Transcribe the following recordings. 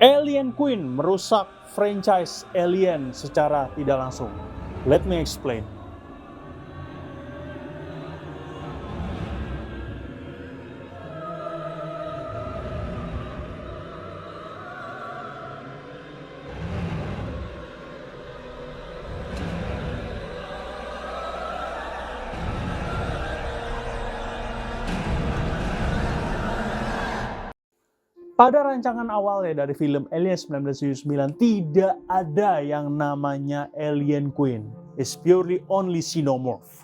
Alien Queen merusak franchise Alien secara tidak langsung. Let me explain. Pada rancangan awalnya dari film Alien 1979 tidak ada yang namanya Alien Queen. It's purely only Xenomorph.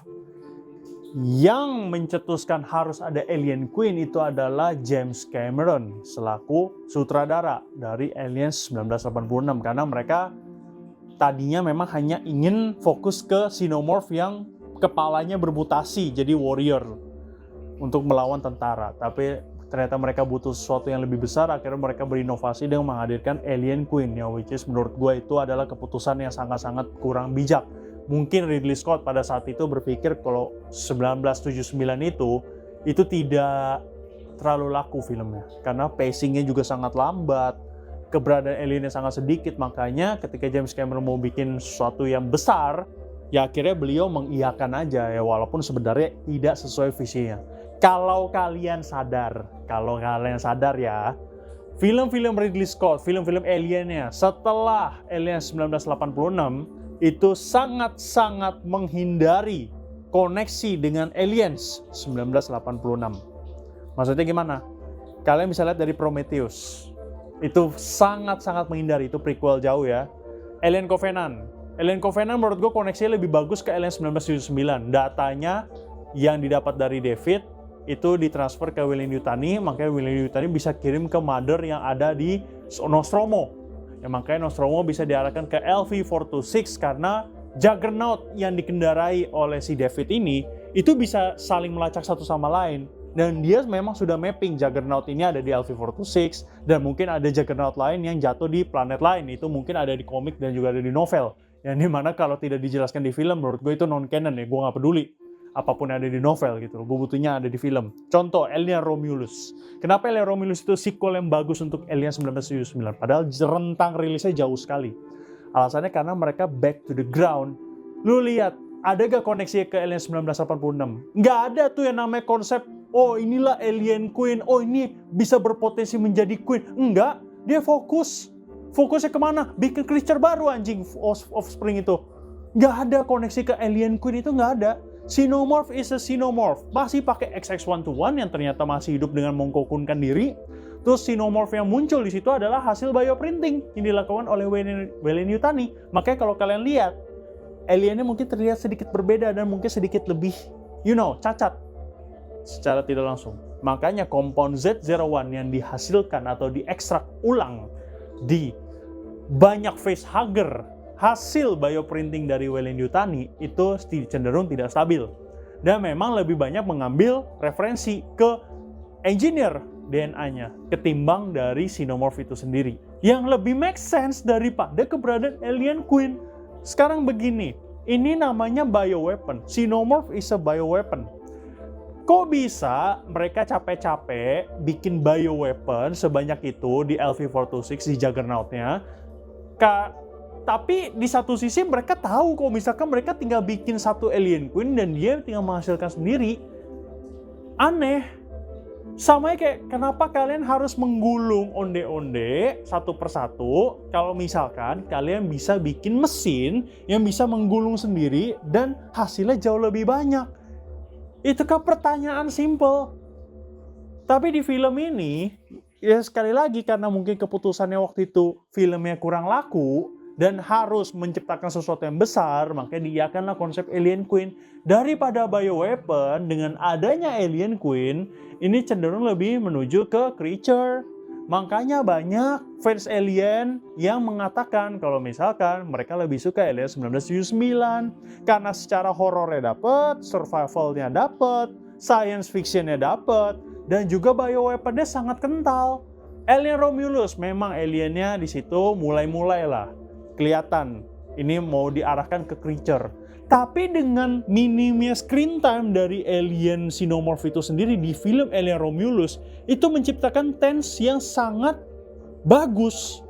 Yang mencetuskan harus ada Alien Queen itu adalah James Cameron selaku sutradara dari Alien 1986 karena mereka tadinya memang hanya ingin fokus ke Xenomorph yang kepalanya bermutasi jadi warrior untuk melawan tentara. Tapi ternyata mereka butuh sesuatu yang lebih besar, akhirnya mereka berinovasi dengan menghadirkan Alien Queen, ya, which is menurut gue itu adalah keputusan yang sangat-sangat kurang bijak. Mungkin Ridley Scott pada saat itu berpikir kalau 1979 itu tidak terlalu laku filmnya, karena pacingnya juga sangat lambat, keberadaan aliennya sangat sedikit, makanya ketika James Cameron mau bikin sesuatu yang besar, ya akhirnya beliau mengiyakan aja, ya walaupun sebenarnya tidak sesuai visinya. Kalau kalian sadar ya, film-film Ridley Scott, film-film Alien-nya setelah Alien 1986 itu sangat-sangat menghindari koneksi dengan Aliens 1986. Maksudnya gimana? Kalian bisa lihat dari Prometheus. Itu sangat-sangat menghindari, itu prequel jauh ya. Alien Covenant menurut gue koneksinya lebih bagus ke Alien 1979. Datanya yang didapat dari David itu ditransfer ke Weyland-Yutani, makanya Weyland-Yutani bisa kirim ke Mother yang ada di Nostromo. Ya, makanya Nostromo bisa diarahkan ke LV-426 karena Juggernaut yang dikendarai oleh si David ini itu bisa saling melacak satu sama lain. Dan dia memang sudah mapping Juggernaut ini ada di LV-426 dan mungkin ada Juggernaut lain yang jatuh di planet lain. Itu mungkin ada di komik dan juga ada di novel. Yang dimana kalau tidak dijelaskan di film menurut gue itu non-canon ya, gue gak peduli. Apapun yang ada di novel gitu, gue butuhnya ada di film. Contoh, Alien Romulus. Kenapa Alien Romulus itu sequel yang bagus untuk Alien 1979? Padahal rentang rilisnya jauh sekali. Alasannya karena mereka back to the ground. Lu lihat, ada gak koneksi ke Alien 1986? Nggak ada tuh yang namanya konsep, oh inilah Alien Queen, oh ini bisa berpotensi menjadi Queen. Enggak, dia fokusnya kemana? Bikin creature baru anjing, Offspring itu. Nggak ada koneksi ke Alien Queen, itu nggak ada. Xenomorph is a Xenomorph. Masih pakai XX121 yang ternyata masih hidup dengan mengkokunkan diri. Terus Xenomorph yang muncul di situ adalah hasil bioprinting yang dilakukan oleh Weyland-Yutani. Makanya kalau kalian lihat, aliennya mungkin terlihat sedikit berbeda dan mungkin sedikit lebih, cacat secara tidak langsung. Makanya kompon Z01 yang dihasilkan atau diekstrak ulang di banyak facehugger hasil bioprinting dari Weyland-Yutani itu cenderung tidak stabil. Dan memang lebih banyak mengambil referensi ke engineer DNA-nya ketimbang dari Xenomorph itu sendiri. Yang lebih make sense daripada keberadaan Alien Queen. Sekarang begini, ini namanya bioweapon. Xenomorph is a bioweapon. Kok bisa mereka capek-capek bikin bioweapon sebanyak itu di LV-426 di Juggernaut-nya? Tapi di satu sisi mereka tahu kok misalkan mereka tinggal bikin satu Alien Queen dan dia tinggal menghasilkan sendiri. Aneh. Sama kayak kenapa kalian harus menggulung onde-onde satu persatu kalau misalkan kalian bisa bikin mesin yang bisa menggulung sendiri dan hasilnya jauh lebih banyak. Itu kan pertanyaan simple. Tapi di film ini, ya sekali lagi karena mungkin keputusannya waktu itu filmnya kurang laku, dan harus menciptakan sesuatu yang besar, makanya diiakanlah konsep Alien Queen. Daripada bioweapon, dengan adanya Alien Queen, ini cenderung lebih menuju ke creature. Makanya banyak fans Alien yang mengatakan kalau misalkan mereka lebih suka Alien 1979. Karena secara horornya dapet, survivalnya dapet, science fictionnya dapet, dan juga bioweaponnya sangat kental. Alien Romulus memang aliennya di situ mulai-mulai lah kelihatan ini mau diarahkan ke creature. Tapi dengan minimnya screen time dari Alien Xenomorph itu sendiri di film Alien Romulus, itu menciptakan tense yang sangat bagus.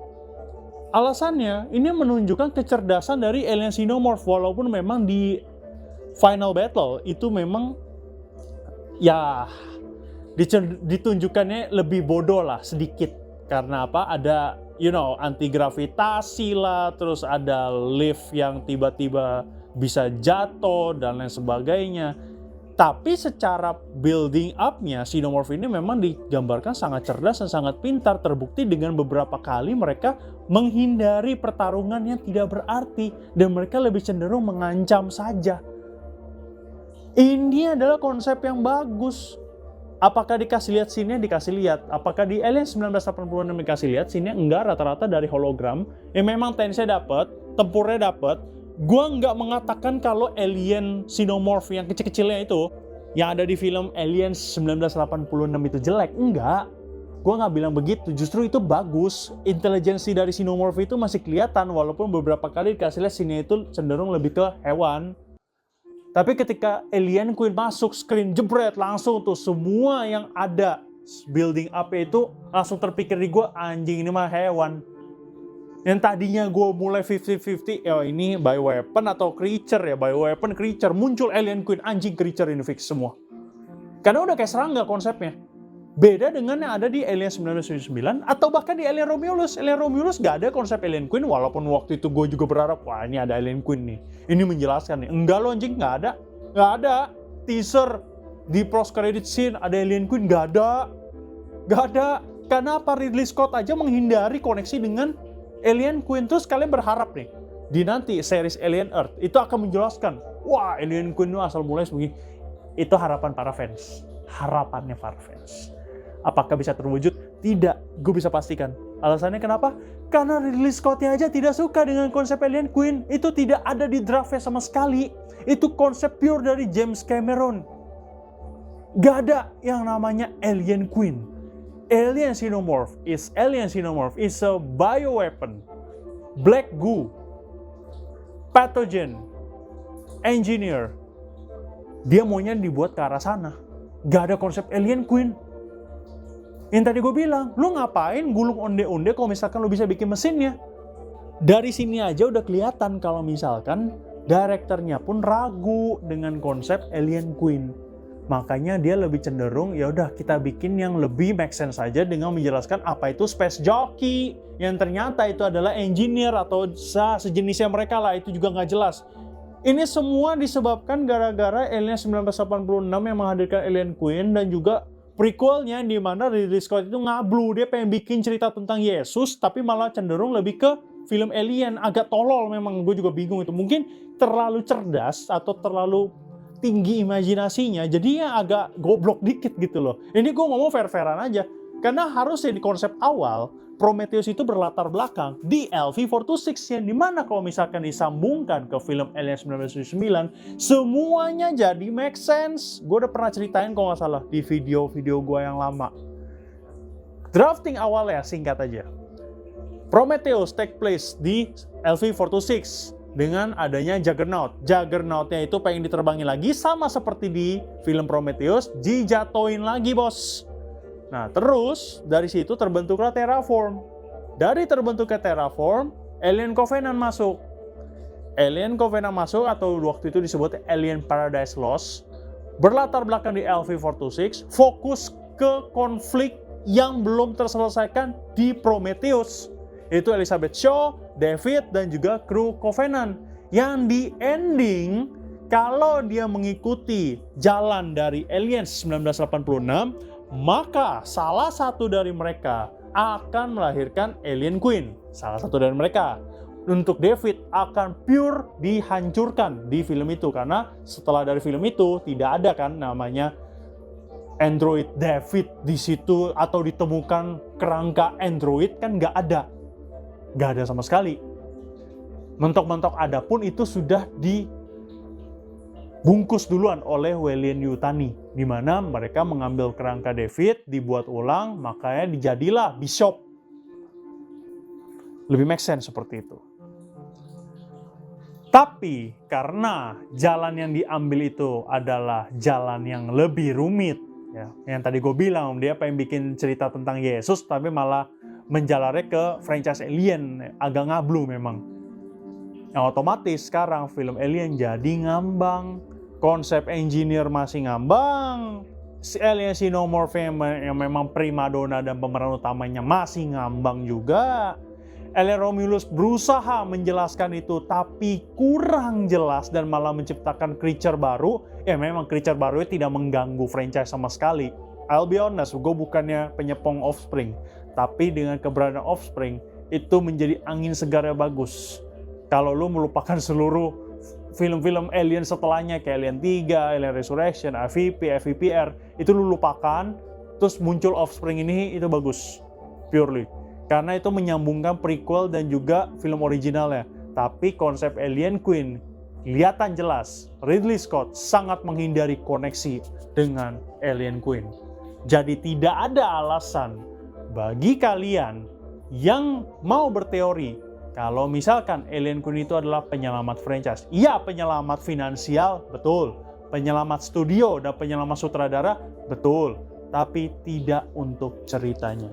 Alasannya, ini menunjukkan kecerdasan dari alien xenomorph, walaupun memang di final battle itu memang ya ditunjukkannya lebih bodoh lah sedikit. Karena apa? Ada anti gravitasi lah, terus ada lift yang tiba-tiba bisa jatuh dan lain sebagainya. Tapi secara building up-nya, xenomorph ini memang digambarkan sangat cerdas dan sangat pintar. Terbukti dengan beberapa kali mereka menghindari pertarungan yang tidak berarti. Dan mereka lebih cenderung mengancam saja. Ini adalah konsep yang bagus. Apakah dikasih lihat scene-nya? Dikasih lihat. Apakah di Alien 1986 dikasih lihat scene-nya? Enggak, rata-rata dari hologram. Memang tensinya dapat, tempurnya dapat. Gua nggak mengatakan kalau alien xenomorph yang kecil-kecilnya itu yang ada di film Alien 1986 itu jelek. Enggak. Gua nggak bilang begitu. Justru itu bagus. Intelijensi dari xenomorph itu masih kelihatan walaupun beberapa kali dikasih lihat scene itu cenderung lebih ke hewan. Tapi ketika Alien Queen masuk, screen jebret langsung tuh semua yang ada building up itu langsung terpikir di gua, anjing ini mah hewan. Yang tadinya gue mulai 50-50, ini bioweapon atau creature ya, bioweapon creature, muncul Alien Queen, anjing creature ini fix semua. Karena udah kayak serangga konsepnya. Beda dengan yang ada di Alien 1979 atau bahkan di Alien Romulus. Alien Romulus gak ada konsep Alien Queen, walaupun waktu itu gue juga berharap, wah ini ada Alien Queen nih. Ini menjelaskan nih. Enggak loh anjing, gak ada. Gak ada. Teaser di post credit scene ada Alien Queen, gak ada. Gak ada. Karena apa? Ridley Scott aja menghindari koneksi dengan Alien Queen. Terus kalian berharap nih di nanti series Alien Earth itu akan menjelaskan, wah Alien Queen itu asal mulai begini. Itu harapan para fans, harapannya para fans. Apakah bisa terwujud? Tidak, gue bisa pastikan. Alasannya kenapa? Karena Ridley Scott-nya aja tidak suka dengan konsep Alien Queen. Itu tidak ada di draftnya sama sekali. Itu konsep pure dari James Cameron. Gak ada yang namanya Alien Queen. Alien Xenomorph is a bioweapon, black goo, pathogen, engineer. Dia maunya dibuat ke arah sana. Gak ada konsep Alien Queen. Yang tadi gue bilang, lu ngapain gulung onde-onde kalau misalkan lu bisa bikin mesinnya? Dari sini aja udah kelihatan kalau misalkan direkturnya pun ragu dengan konsep Alien Queen. Makanya dia lebih cenderung, ya udah kita bikin yang lebih make sense saja dengan menjelaskan apa itu space jockey, yang ternyata itu adalah engineer atau sejenisnya mereka lah, itu juga nggak jelas. Ini semua disebabkan gara-gara Alien 1986 yang menghadirkan Alien Queen dan juga prequelnya di mana Ridley Scott itu ngablu, dia pengen bikin cerita tentang Yesus tapi malah cenderung lebih ke film Alien, agak tolol memang, gue juga bingung itu. Mungkin terlalu cerdas atau terlalu tinggi imajinasinya, jadinya agak goblok dikit gitu loh. Ini gue ngomong fair-fairan aja. Karena harusnya di konsep awal, Prometheus itu berlatar belakang di LV-426, yang dimana kalau misalkan disambungkan ke film Alien 1979, semuanya jadi make sense. Gue udah pernah ceritain kalau nggak salah di video-video gue yang lama. Drafting awalnya singkat aja. Prometheus take place di LV-426. Dengan adanya Juggernaut. Juggernautnya itu pengen diterbangin lagi sama seperti di film Prometheus, dijatoin lagi bos. Nah terus dari situ terbentuklah Terraform. Dari terbentuknya Terraform, Alien Covenant masuk. Alien Covenant masuk atau waktu itu disebut Alien Paradise Lost. Berlatar belakang di LV-426, fokus ke konflik yang belum terselesaikan di Prometheus. Itu Elizabeth Shaw, David, dan juga kru Covenant. Yang di ending, kalau dia mengikuti jalan dari Aliens 1986, maka salah satu dari mereka akan melahirkan Alien Queen. Salah satu dari mereka. Untuk David akan pure dihancurkan di film itu. Karena setelah dari film itu, tidak ada kan namanya Android David di situ atau ditemukan kerangka Android, kan nggak ada. Gak ada sama sekali. Mentok-mentok ada pun itu sudah dibungkus duluan oleh Weyland-Yutani, di mana mereka mengambil kerangka David, dibuat ulang, makanya dijadilah Bishop. Lebih make sense seperti itu. Tapi karena jalan yang diambil itu adalah jalan yang lebih rumit, ya, yang tadi gue bilang dia pengen bikin cerita tentang Yesus, tapi malah menjalarnya ke franchise Alien, agak ngablu memang. Yang otomatis sekarang film Alien jadi ngambang, konsep engineer masih ngambang, si Alien Xenomorph yang memang primadona dan pemeran utamanya masih ngambang juga. Alien Romulus berusaha menjelaskan itu tapi kurang jelas dan malah menciptakan creature baru. Ya memang creature baru tidak mengganggu franchise sama sekali. I'll be honest, gue bukannya penyepong Offspring, tapi dengan keberadaan Offspring itu menjadi angin segar yang bagus. Kalau lu melupakan seluruh film-film Alien setelahnya kayak Alien 3, Alien Resurrection, AVP, FVPR, itu lu lupakan, terus muncul Offspring ini, itu bagus. Purely. Karena itu menyambungkan prequel dan juga film originalnya. Tapi konsep Alien Queen kelihatan jelas Ridley Scott sangat menghindari koneksi dengan Alien Queen. Jadi tidak ada alasan bagi kalian yang mau berteori kalau misalkan Alien Queen itu adalah penyelamat franchise. Iya, penyelamat finansial, betul. Penyelamat studio dan penyelamat sutradara, betul. Tapi tidak untuk ceritanya.